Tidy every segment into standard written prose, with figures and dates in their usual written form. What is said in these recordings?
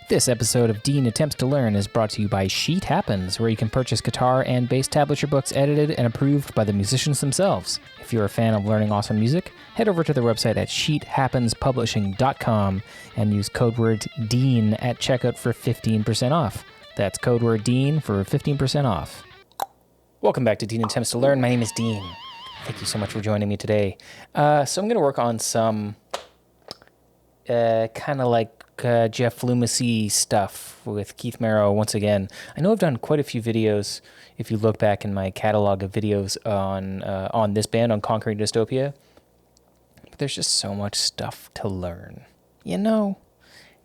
This episode of Dean Attempts to Learn is brought to you by Sheet Happens, where you can purchase guitar and bass tablature books edited and approved by the musicians themselves. If you're a fan of learning awesome music, head over to their website at sheethappenspublishing.com and use code word DEAN at checkout for 15% off. That's code word DEAN for 15% off. Welcome back to Dean Attempts to Learn. My name is Dean. Thank you so much for joining me today. So I'm going to work on some kind of like Jeff Loomis-y stuff with Keith Merrow once again. I know I've done quite a few videos, if you look back in my catalog of videos on this band, on Conquering Dystopia. But there's just so much stuff to learn, you know?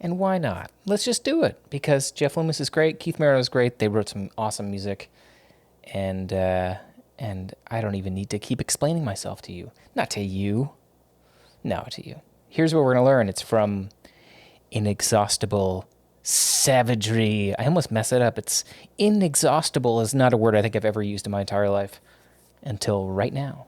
And why not? Let's just do it, because Jeff Loomis is great, Keith Merrow is great, they wrote some awesome music, and I don't even need to keep explaining myself to you. Not to you. No, to you. Here's what we're going to learn. It's from Inexhaustible Savagery. I almost mess it up. It's inexhaustible is not a word I think I've ever used in my entire life until right now.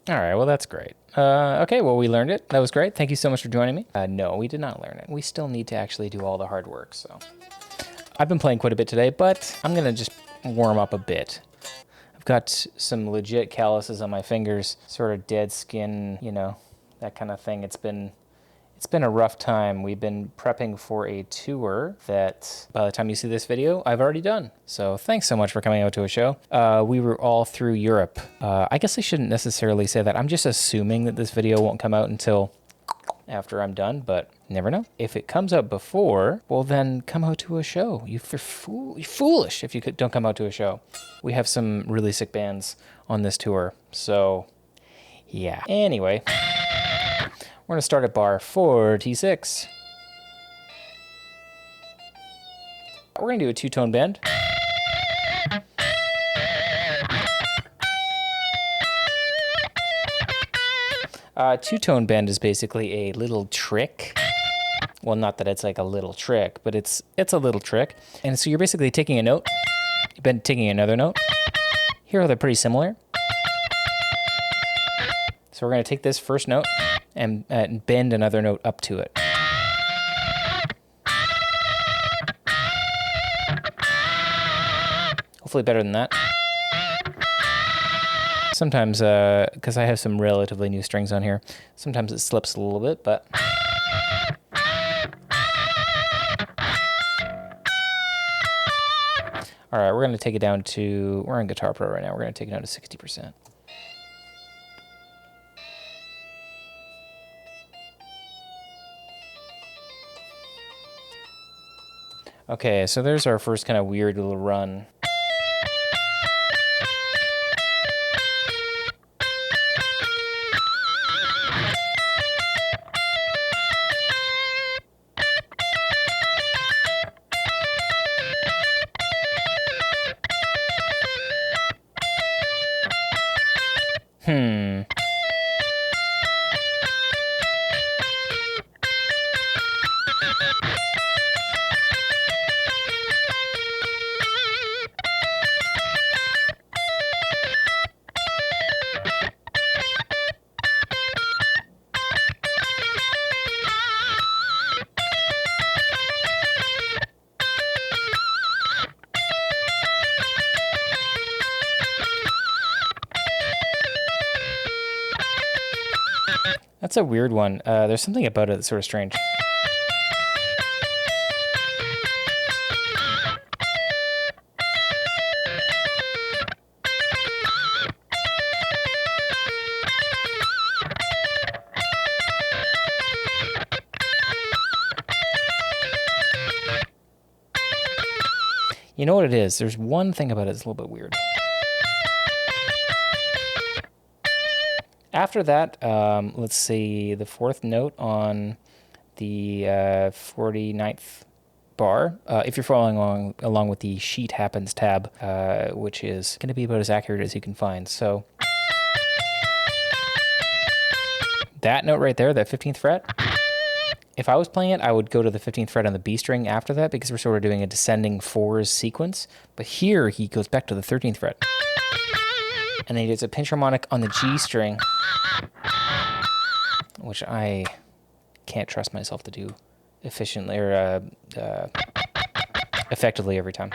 All right, well, that's great. Okay, well, we learned it. That was great. Thank you so much for joining me. No, we did not learn it. We still need to actually do all the hard work, so. I've been playing quite a bit today, but I'm going to just warm up a bit. I've got some legit calluses on my fingers, sort of dead skin, you know, that kind of thing. It's been a rough time. We've been prepping for a tour that, by the time you see this video, I've already done. So thanks so much for coming out to a show. We were all through Europe. I guess I shouldn't necessarily say that. I'm just assuming that this video won't come out until after I'm done, but never know. If it comes out before, well then come out to a show. You're foolish if you don't come out to a show. We have some really sick bands on this tour. So yeah. Anyway. We're going to start at bar 46. We're going to do a two-tone bend. Two-tone bend is basically a little trick. Well, not that it's like a little trick, but it's a little trick. And so you're basically taking a note, then taking another note. Here they're pretty similar. So we're going to take this first note and bend another note up to it. Hopefully better than that. Sometimes, because I have some relatively new strings on here, sometimes it slips a little bit, but... All right, we're going to take it down to... We're on Guitar Pro right now. We're going to take it down to 60%. Okay, so there's our first kind of weird little run. That's a weird one. There's something about it that's sort of strange. You know what it is? There's one thing about it that's a little bit weird. After that, let's see, the fourth note on the 49th bar. If you're following along with the Sheet Happens tab, which is going to be about as accurate as you can find. So that note right there, that 15th fret, if I was playing it, I would go to the 15th fret on the B string after that because we're sort of doing a descending fours sequence. But here he goes back to the 13th fret. And then he does a pinch harmonic on the G string, which I can't trust myself to do efficiently or effectively every time.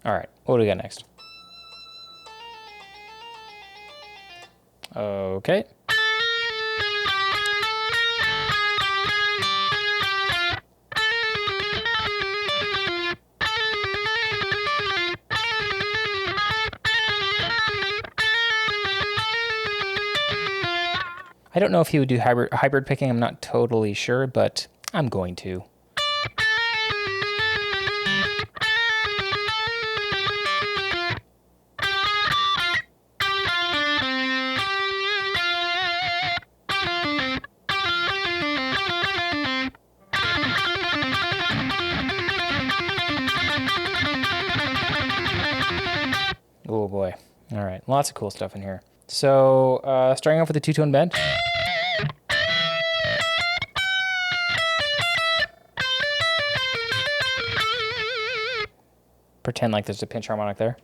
All right, what do we got next? Okay. I don't know if he would do hybrid picking. I'm not totally sure, but I'm going to. Oh boy. All right, lots of cool stuff in here. So starting off with the two-tone bend. Pretend like there's a pinch harmonic there.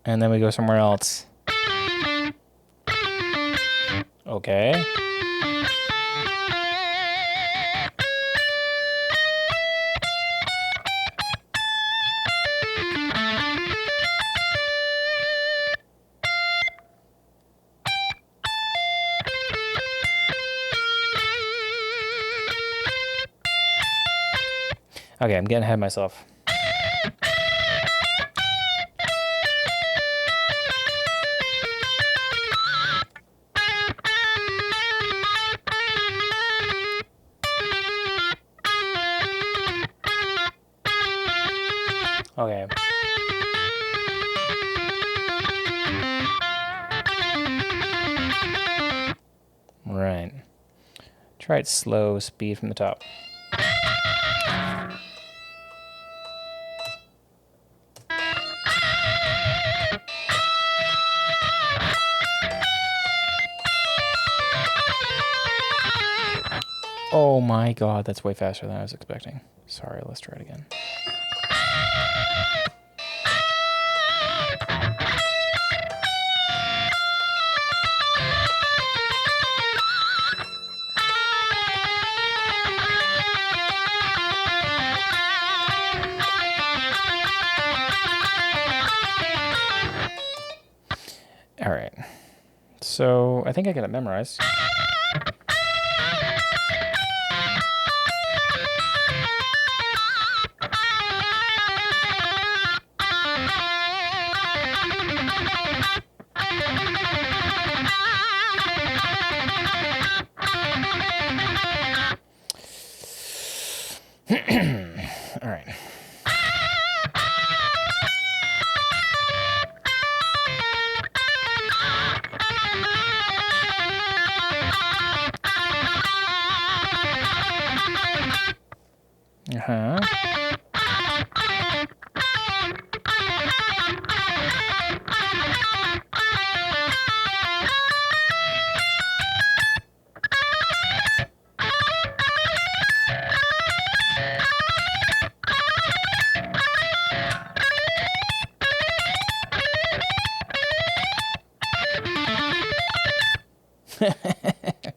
And then we go somewhere else. Okay. Okay, I'm getting ahead of myself. Okay. Right. Try it slow speed from the top. Oh my god, that's way faster than I was expecting. Sorry, let's try it again. All right, so I think I got it memorized. All right. Uh-huh.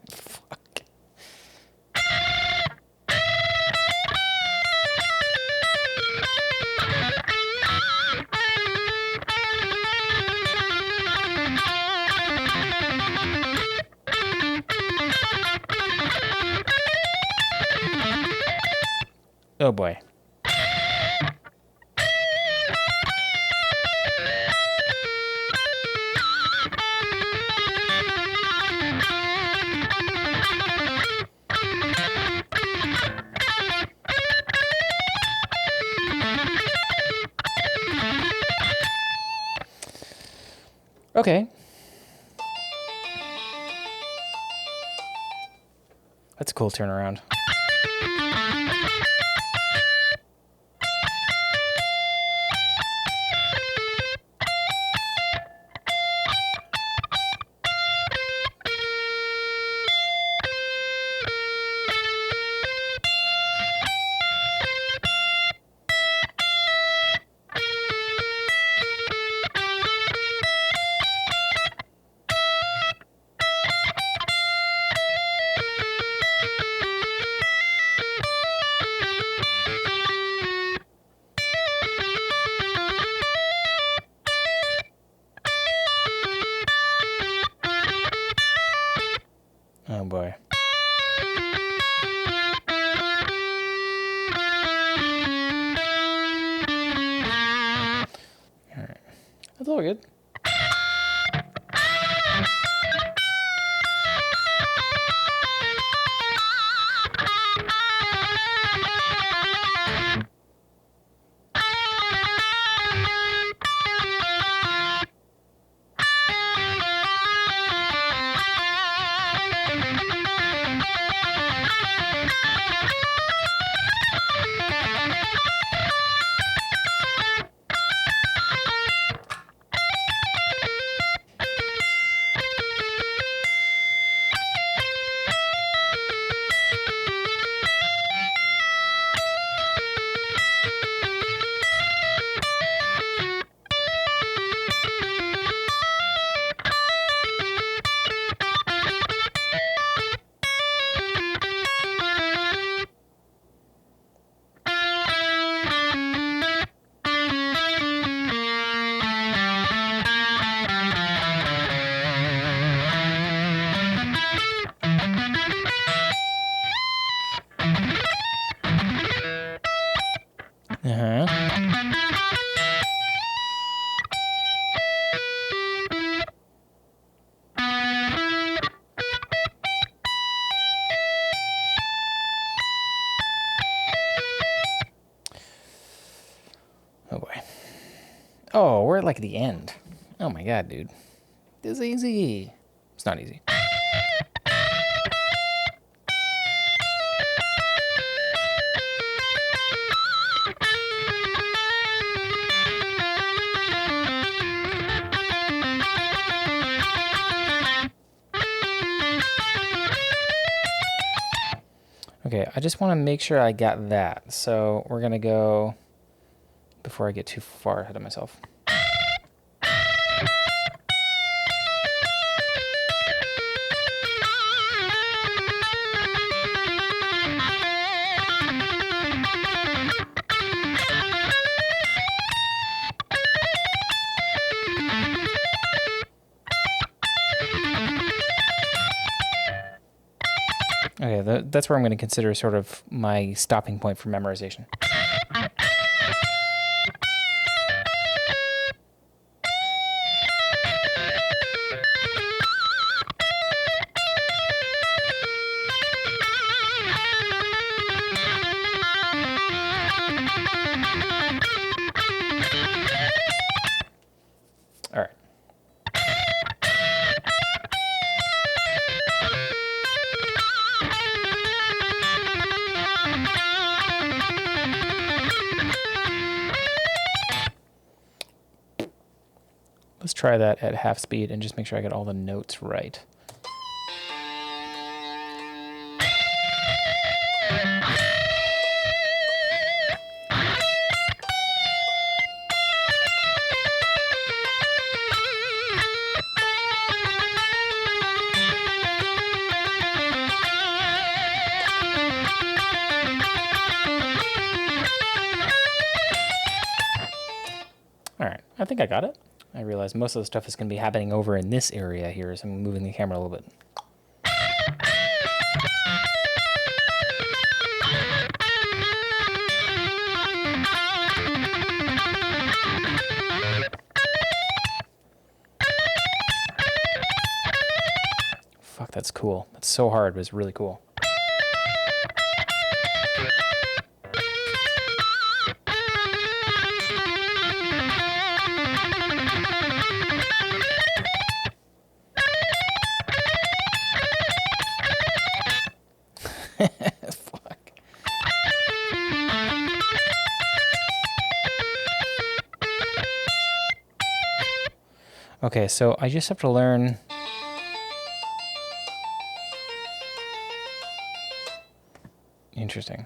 Fuck. Oh boy. Okay. That's a cool turnaround. Oh boy. All right. That's all good. Uh-huh. Oh boy. Oh, we're at like the end. Oh my god, dude. This is easy. It's not easy. Okay, I just want to make sure I got that. So we're going to go, before I get too far ahead of myself. Okay, that's where I'm going to consider sort of my stopping point for memorization. All right. Let's try that at half speed and just make sure I get all the notes right. All right, I think I got it. I realize most of the stuff is going to be happening over in this area here, so I'm moving the camera a little bit. cool. It's so hard, but it's really cool. Fuck. Okay, so I just have to learn. Interesting.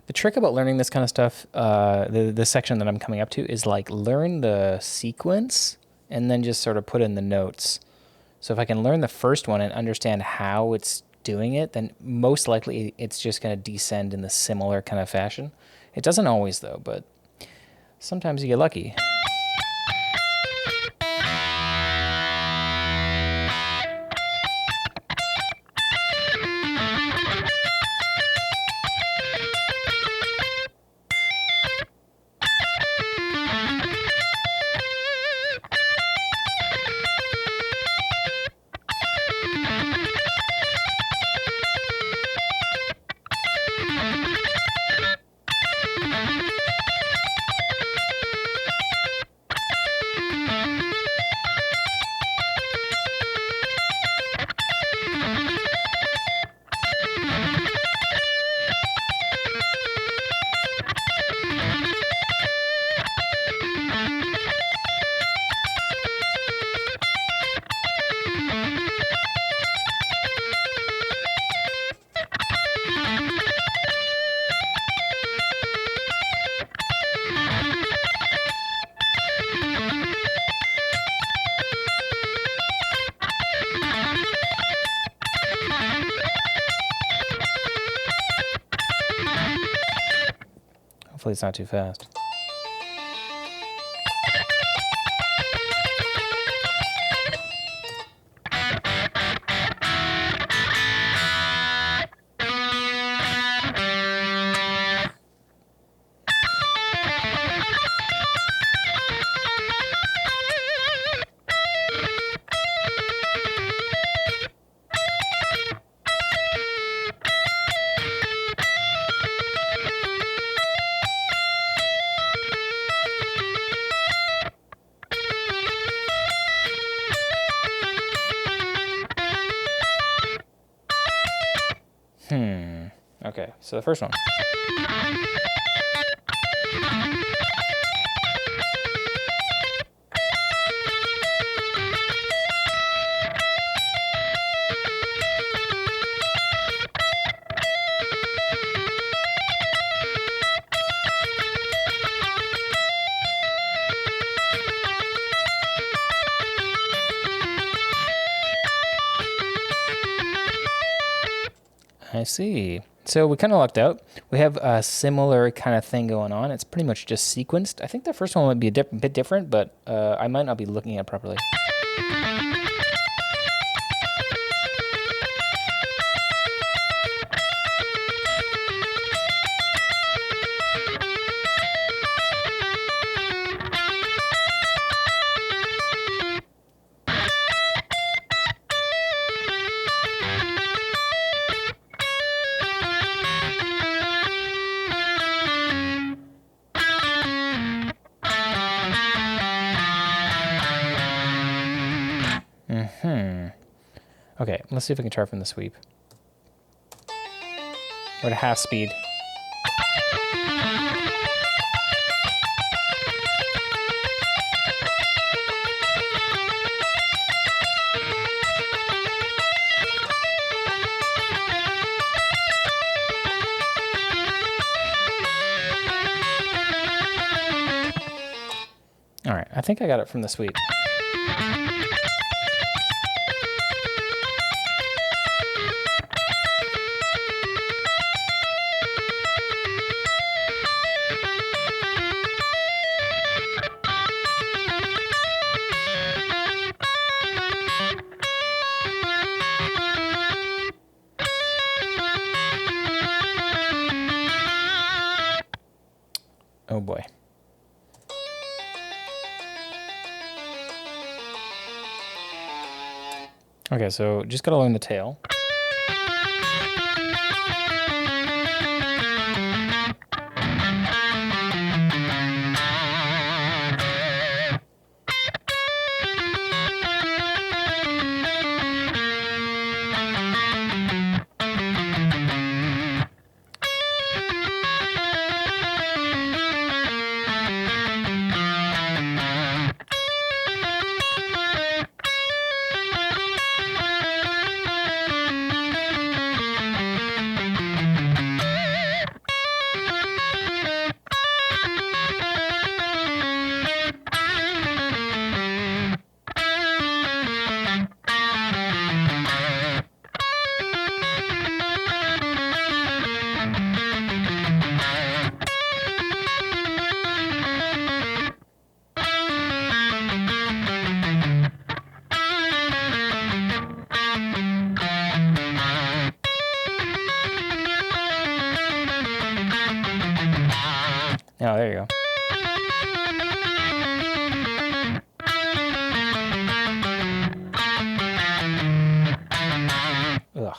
The trick about learning this kind of stuff, the section that I'm coming up to, is like learn the sequence and then just sort of put in the notes. So if I can learn the first one and understand how it's doing it, then most likely it's just going to descend in the similar kind of fashion. It doesn't always, though, but sometimes you get lucky. Hopefully it's not too fast. Okay, so the first one. I see. So we kind of lucked out. We have a similar kind of thing going on. It's pretty much just sequenced. I think the first one would be a bit different, but I might not be looking at it properly. Okay, let's see if we can sharpen the sweep. We're at half speed. All right, I think I got it from the sweep. Oh boy. Okay, so just gotta learn the tail. Oh, there you go. Ugh.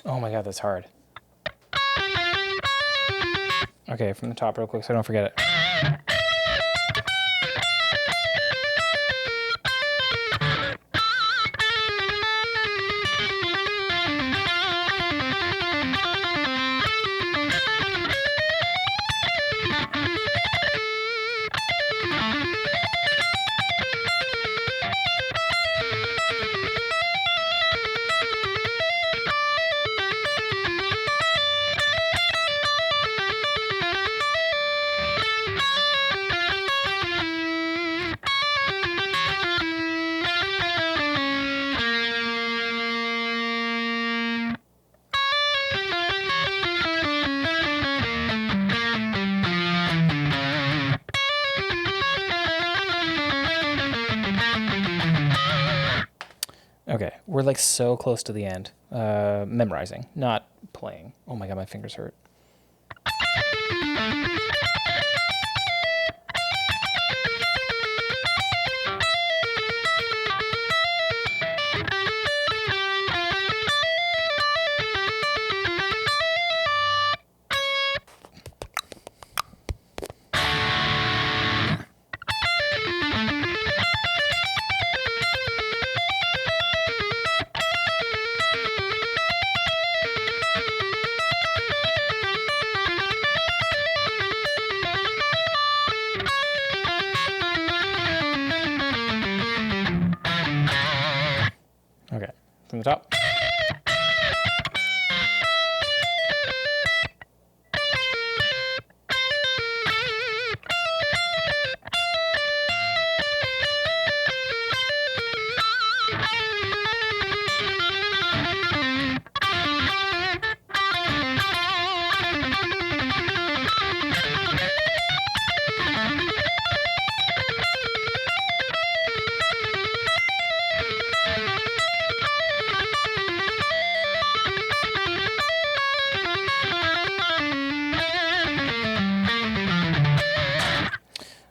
Oh my god, that's hard. Okay, from the top real quick so I don't forget it. Okay, we're like so close to the end. Memorizing, not playing. Oh my god, my fingers hurt. Okay, from the top.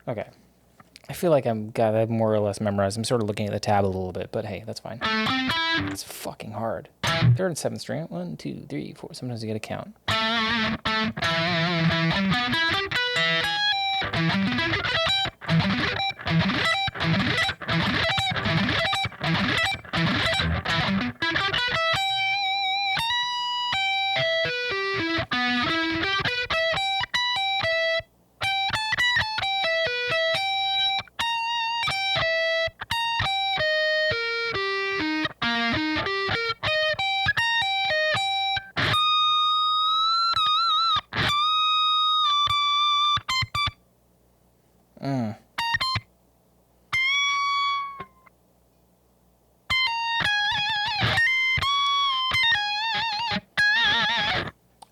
Okay. I feel like I'm got that more or less memorized. I'm sort of looking at the tab a little bit, but hey, that's fine. It's fucking hard. Third and seventh string. 1, 2, 3, 4. Sometimes you get a count.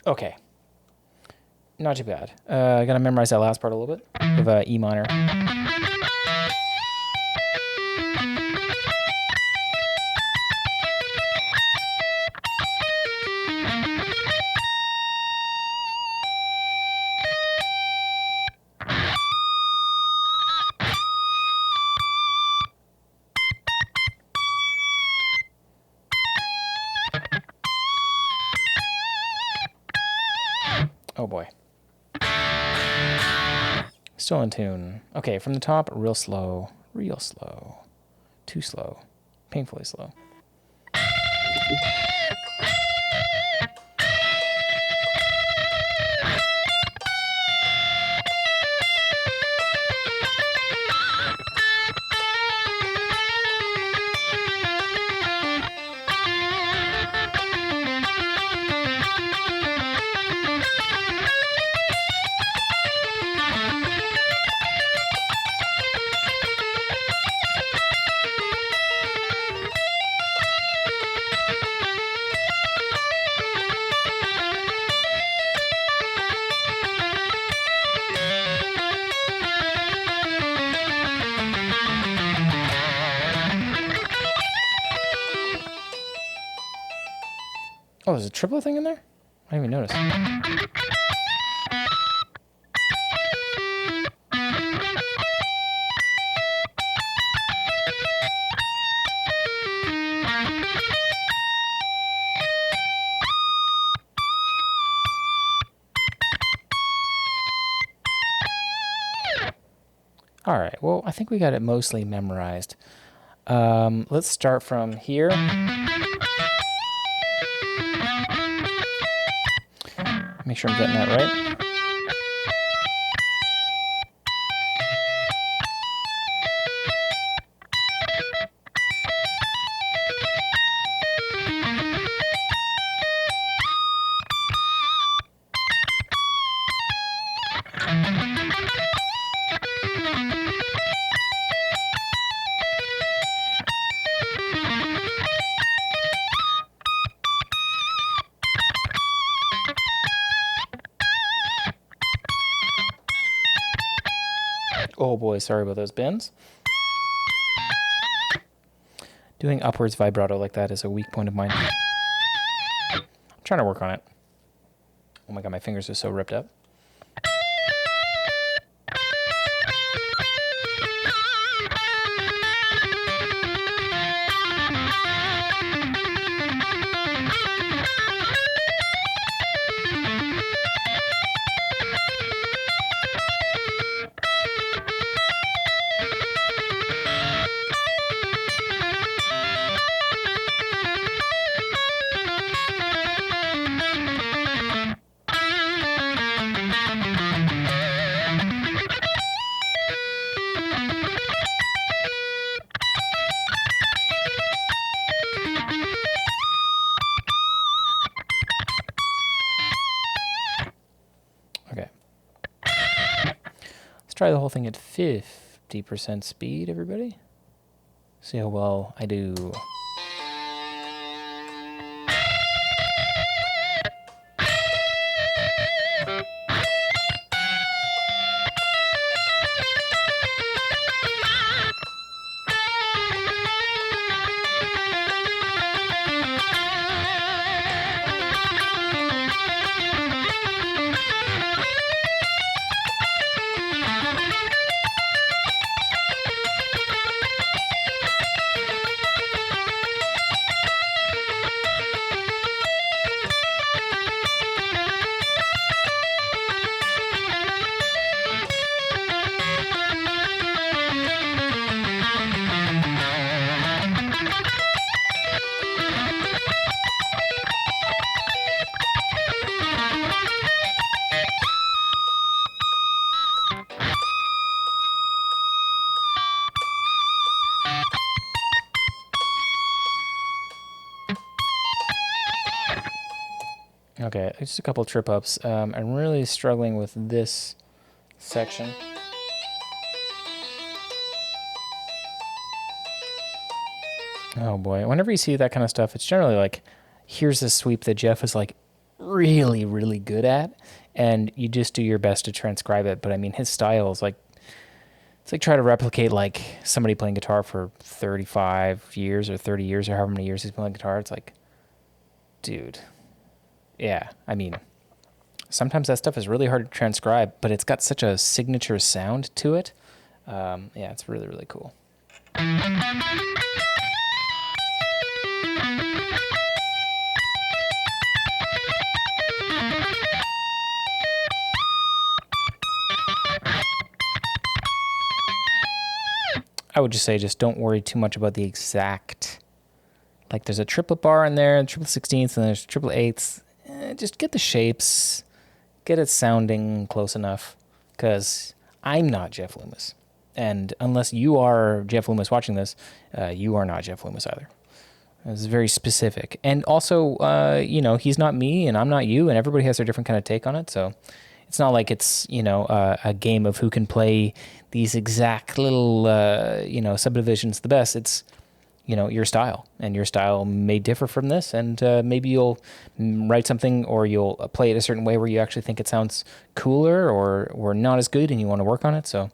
Okay. Not too bad. I gotta memorize that last part a little bit of E minor. Oh boy. Still in tune. Okay, from the top, real slow. Real slow. Too slow. Painfully slow. Oh, there's a triplet thing in there? I didn't even notice. All right, well, I think we got it mostly memorized. Let's start from here. Make sure I'm getting that right. Oh boy, sorry about those bends. Doing upwards vibrato like that is a weak point of mine. I'm trying to work on it. Oh my god, my fingers are so ripped up. Okay. Let's try the whole thing at 50% speed, everybody. See how well I do. Okay, just a couple trip ups. I'm really struggling with this section. Oh boy, whenever you see that kind of stuff, it's generally like, here's a sweep that Jeff is like really, really good at, and you just do your best to transcribe it. But I mean, his style is like, it's like try to replicate like somebody playing guitar for 35 years or 30 years or however many years he's playing guitar. It's like, dude, yeah, I mean, sometimes that stuff is really hard to transcribe, but it's got such a signature sound to it. Yeah, it's really, really cool. I would just say just don't worry too much about the exact. Like there's a triplet bar in there, triple 16ths, and there's triple 8ths. Just get the shapes, get it sounding close enough, because I'm not Jeff Loomis. And unless you are Jeff Loomis watching this, you are not Jeff Loomis either. It's very specific. And also, he's not me and I'm not you, and everybody has their different kind of take on it. So it's not like it's, a game of who can play these exact little, subdivisions the best. It's, your style, and your style may differ from this, and maybe you'll write something or you'll play it a certain way where you actually think it sounds cooler or not as good and you want to work on it. So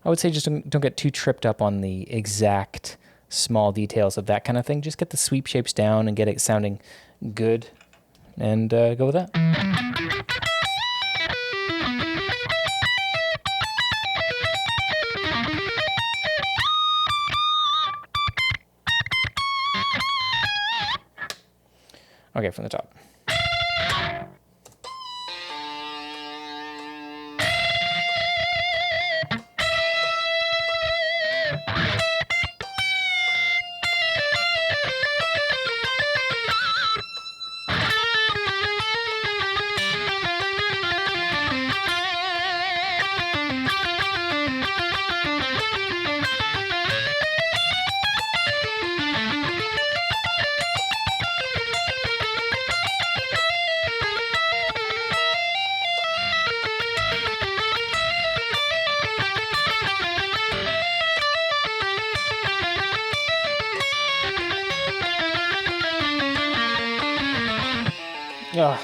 I would say just don't get too tripped up on the exact small details of that kind of thing. Just get the sweep shapes down and get it sounding good, and go with that. Okay, from the top. Ugh.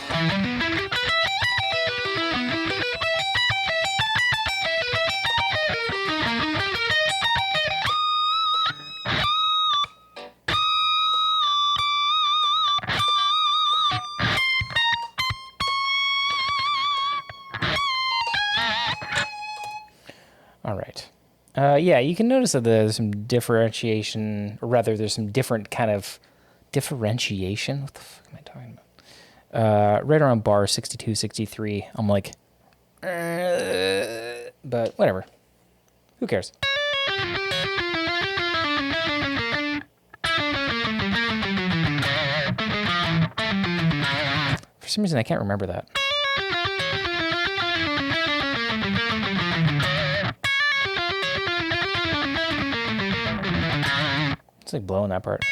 All right. Yeah, you can notice that there's some differentiation, or rather there's some different kind of differentiation. What the fuck am I talking about? Right around bar 62, 63, I'm like, but whatever. Who cares? For some reason, I can't remember that. It's like blowing that part.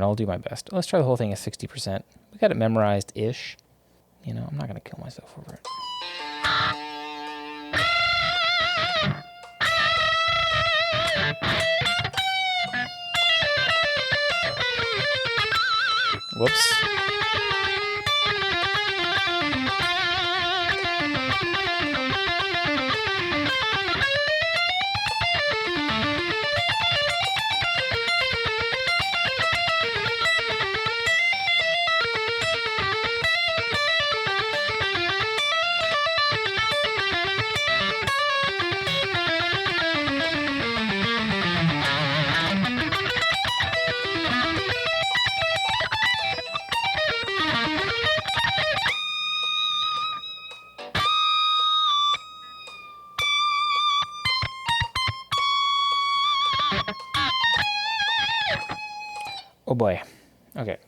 I'll do my best. Let's try the whole thing at 60%. We got it memorized-ish. I'm not going to kill myself over it. Whoops. Oh boy. Okay.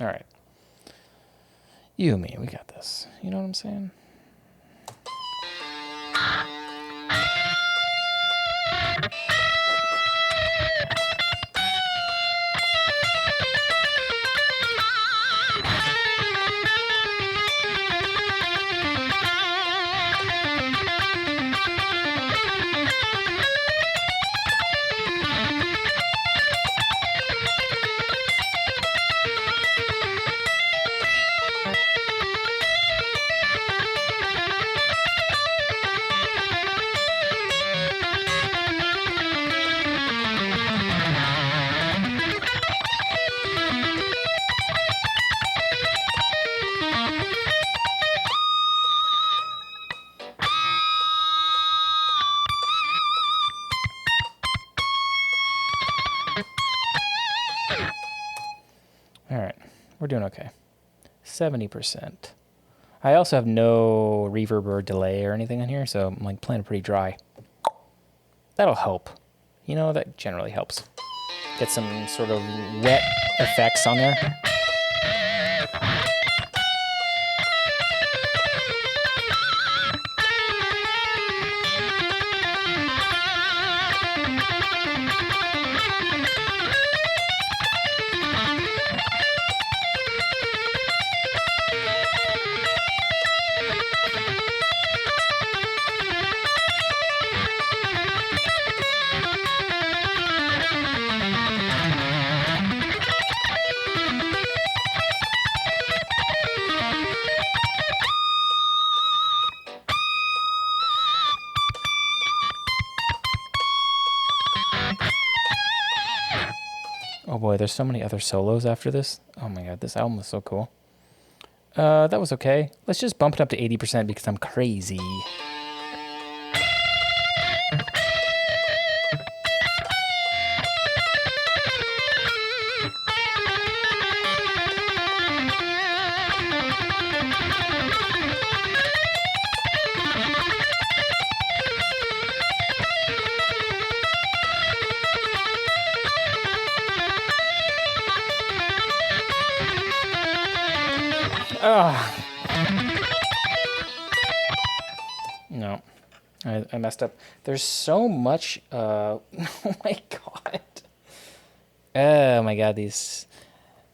All right. You and me, we got this. You know what I'm saying? All right, we're doing okay. 70%. I also have no reverb or delay or anything in here, so I'm like playing pretty dry. That'll help. You know, that generally helps. Get some sort of wet effects on there. Oh boy, there's so many other solos after this. Oh my god, this album was so cool. That was okay. Let's just bump it up to 80% because I'm crazy. No, I messed up. There's so much. Oh my god. Oh my god.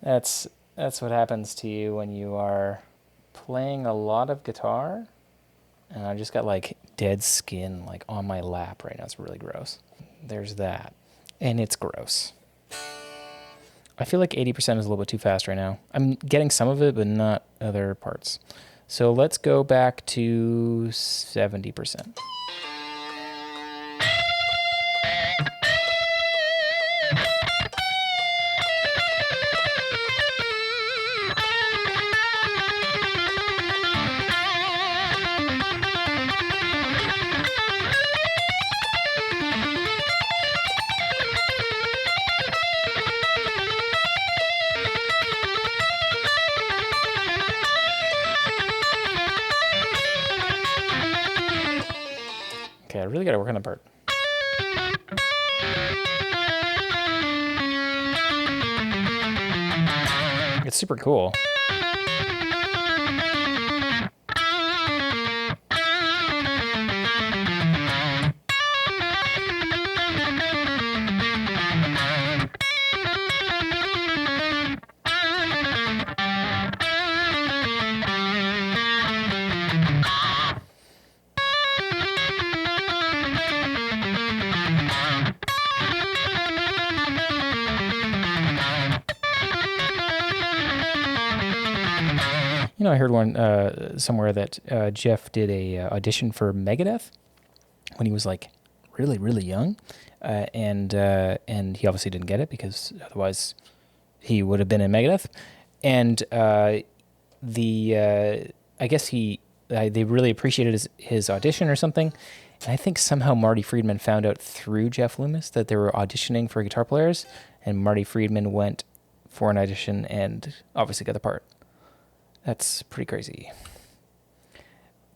That's what happens to you when you are playing a lot of guitar. And I just got like dead skin like on my lap right now. It's really gross. There's that, and it's gross. I feel like 80% is a little bit too fast right now. I'm getting some of it, but not other parts. So let's go back to 70%. Okay, I really got to work on the part. It's super cool. You know, I heard one somewhere that Jeff did a audition for Megadeth when he was like really, really young, and he obviously didn't get it because otherwise he would have been in Megadeth. And I guess they really appreciated his audition or something. And I think somehow Marty Friedman found out through Jeff Loomis that they were auditioning for guitar players, and Marty Friedman went for an audition and obviously got the part. That's pretty crazy.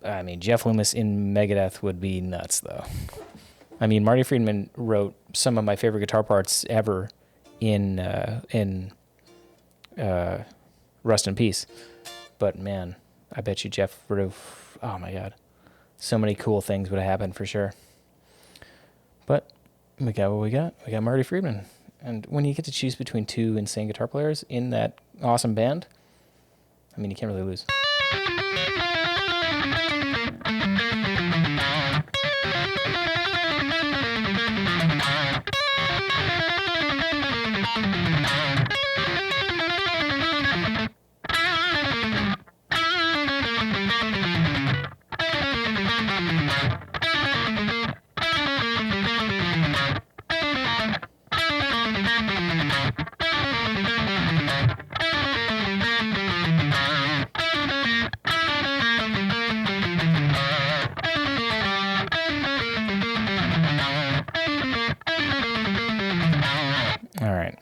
I mean, Jeff Loomis in Megadeth would be nuts, though. I mean, Marty Friedman wrote some of my favorite guitar parts ever in rest in peace. But man, I bet you Jeff would have, oh my God, so many cool things would have happened for sure. But we got what we got. We got Marty Friedman. And when you get to choose between two insane guitar players in that awesome band, I mean, you can't really lose. All right.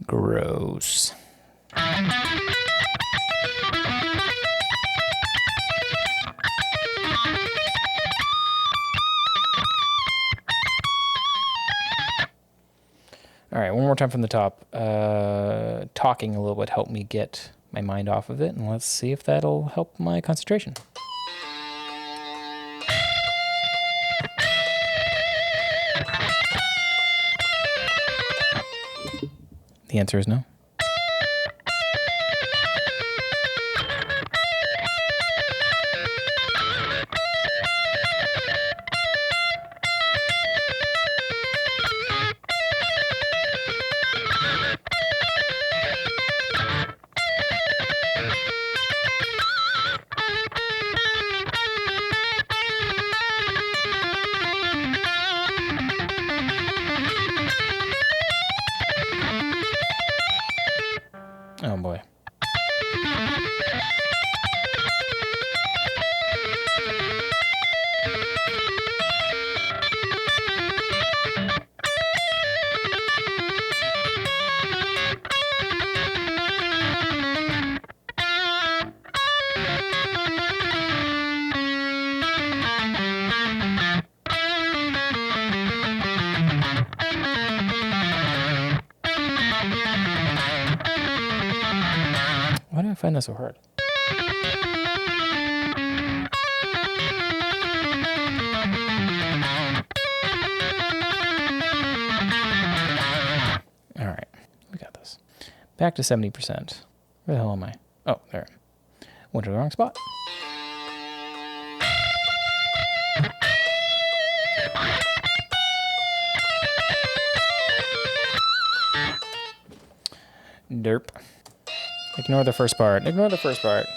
Gross. All right, one more time from the top. Talking a little bit helped me get my mind off of it, and let's see if that'll help my concentration. The answer is no. Oh boy. Why do I find that so hard? All right, we got this. Back to 70%. Where the hell am I? Oh, there. Went to the wrong spot. Derp. Ignore the first part. Ignore the first part.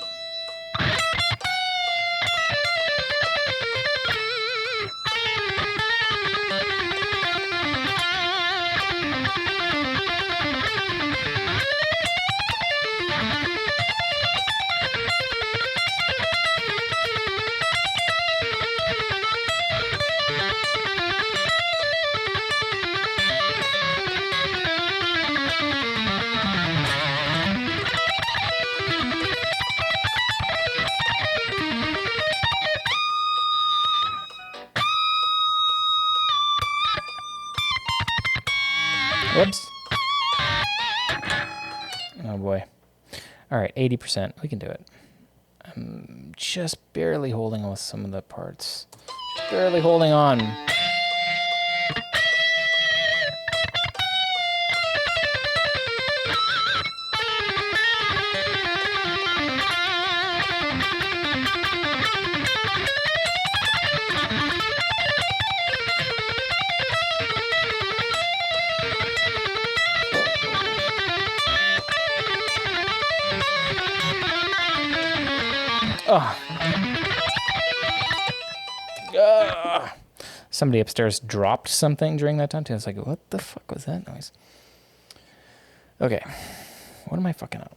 Whoops. Oh boy. All right, 80%. We can do it. I'm just barely holding on with some of the parts. Just barely holding on. Somebody upstairs dropped something during that time too. I was like, what the fuck was that noise? Okay, what am I fucking up?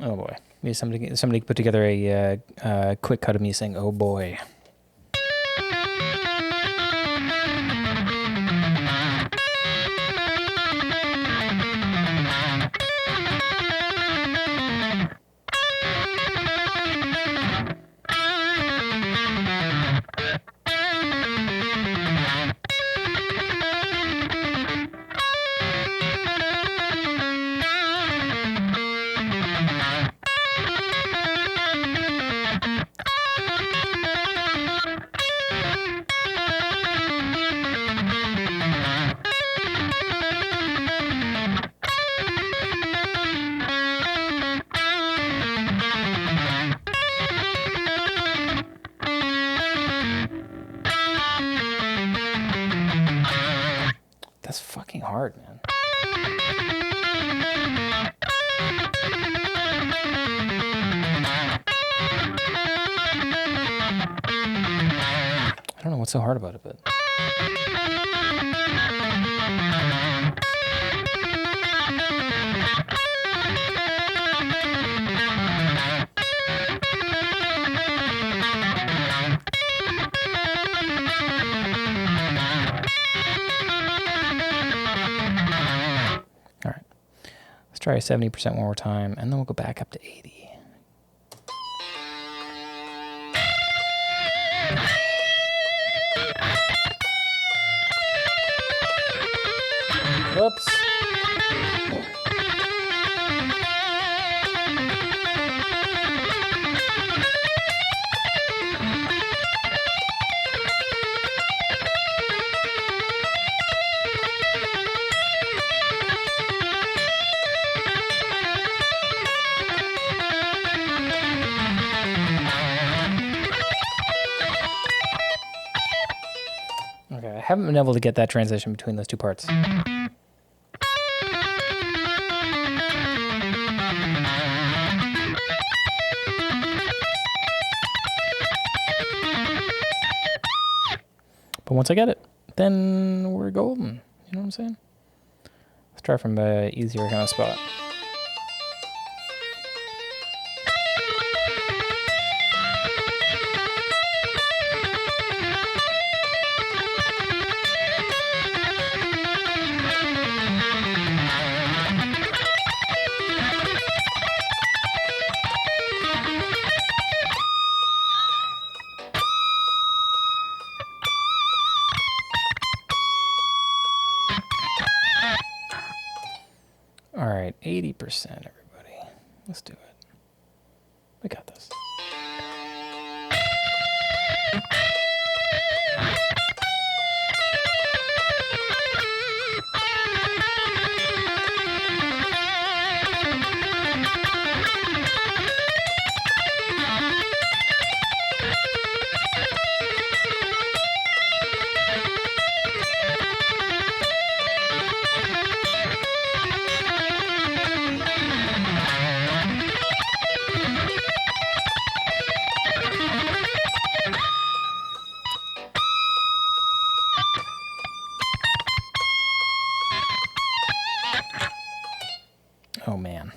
Oh boy. Maybe somebody put together a quick cut of me saying, oh boy. That's fucking hard, man. I don't know what's so hard about it, but... All right. Let's try 70% one more time, and then we'll go back up to 80. Whoops. Okay, I haven't been able to get that transition between those two parts. But once I get it, then we're golden. You know what I'm saying? Let's try from an easier kind of spot. All right, 80%, everybody. Let's do it. We got this. Oh man.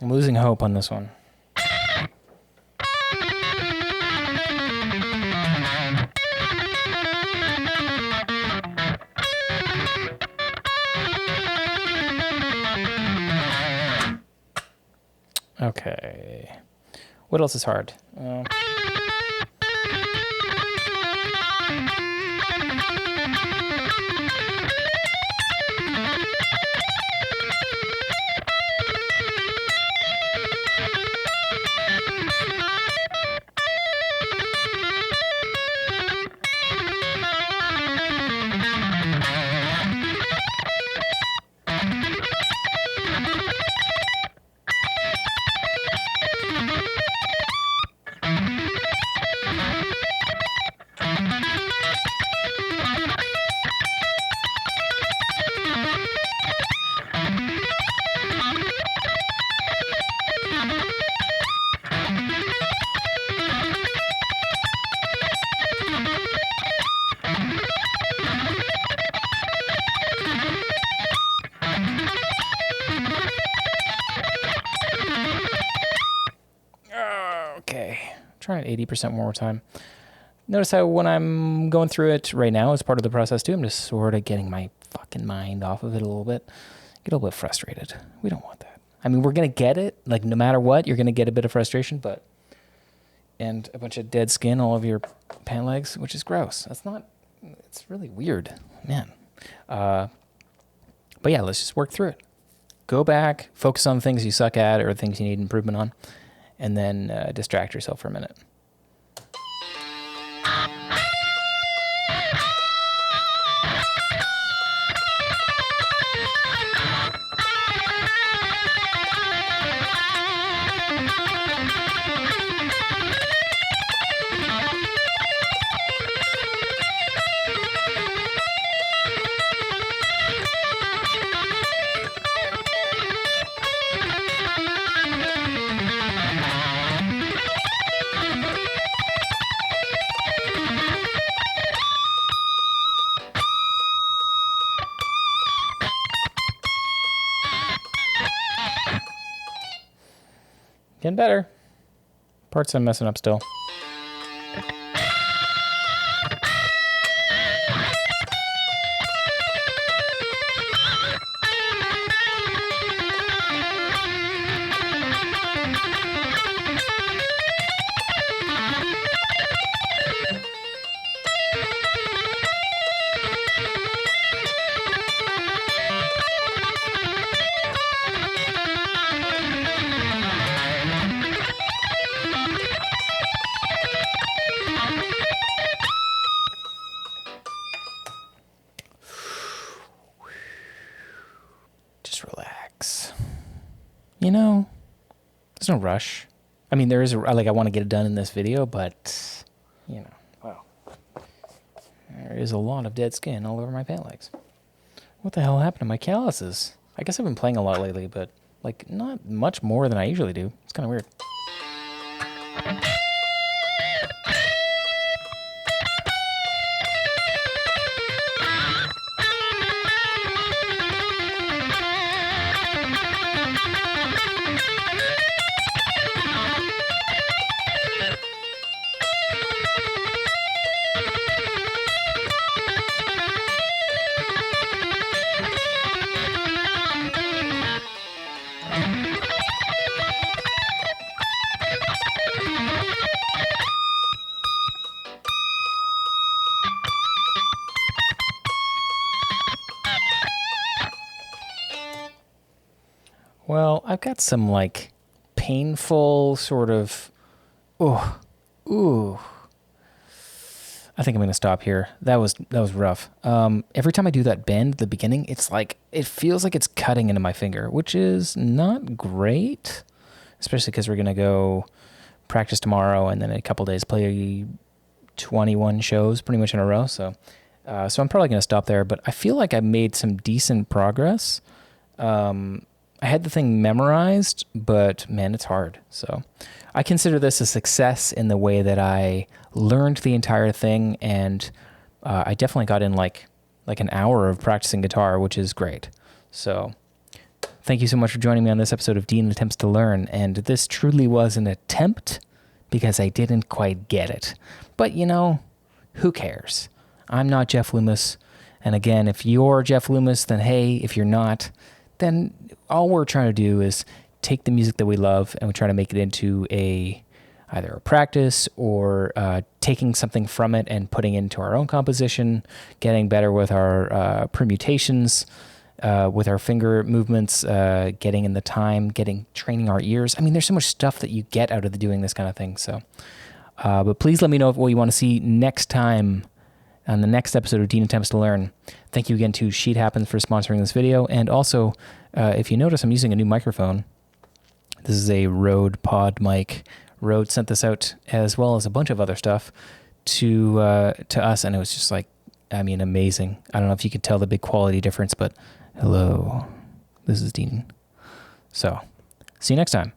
I'm losing hope on this one. Okay. What else is hard? Try it 80% more time. Notice how when I'm going through it right now as part of the process too, I'm just sort of getting my fucking mind off of it a little bit. Get a little bit frustrated. We don't want that. I mean, we're going to get it. Like, no matter what, you're going to get a bit of frustration, and a bunch of dead skin all over your pant legs, which is gross. It's really weird, man. But yeah, let's just work through it. Go back, focus on things you suck at or things you need improvement on, and then distract yourself for a minute. Getting better. Parts I'm messing up still. You know, there's no rush. I mean, there is, I want to get it done in this video, but, you know, well, there is a lot of dead skin all over my pant legs. What the hell happened to my calluses? I guess I've been playing a lot lately, but, like, not much more than I usually do. It's kind of weird. Well, I've got some, like, painful sort of, ooh. I think I'm going to stop here. That was rough. Every time I do that bend at the beginning, it's like, it feels like it's cutting into my finger, which is not great, especially because we're going to go practice tomorrow and then in a couple days play 21 shows pretty much in a row. So I'm probably going to stop there, but I feel like I made some decent progress. I had the thing memorized, but man, it's hard. So I consider this a success in the way that I learned the entire thing, and I definitely got in like an hour of practicing guitar, which is great. So thank you so much for joining me on this episode of Dean Attempts to Learn, and this truly was an attempt because I didn't quite get it. But, you know, who cares? I'm not Jeff Loomis, and again, if you're Jeff Loomis, then hey, if you're not, then all we're trying to do is take the music that we love and we try to make it into either a practice or taking something from it and putting it into our own composition, getting better with our permutations, with our finger movements, getting in the time, training our ears. I mean, there's so much stuff that you get out of doing this kind of thing. So, but please let me know what you want to see next time on the next episode of Dean Attempts to Learn. Thank you again to Sheet Happens for sponsoring this video. And also, if you notice, I'm using a new microphone. This is a Rode Pod mic. Rode sent this out as well as a bunch of other stuff to us, and it was just like, I mean, amazing. I don't know if you could tell the big quality difference, but hello, this is Dean. So, see you next time.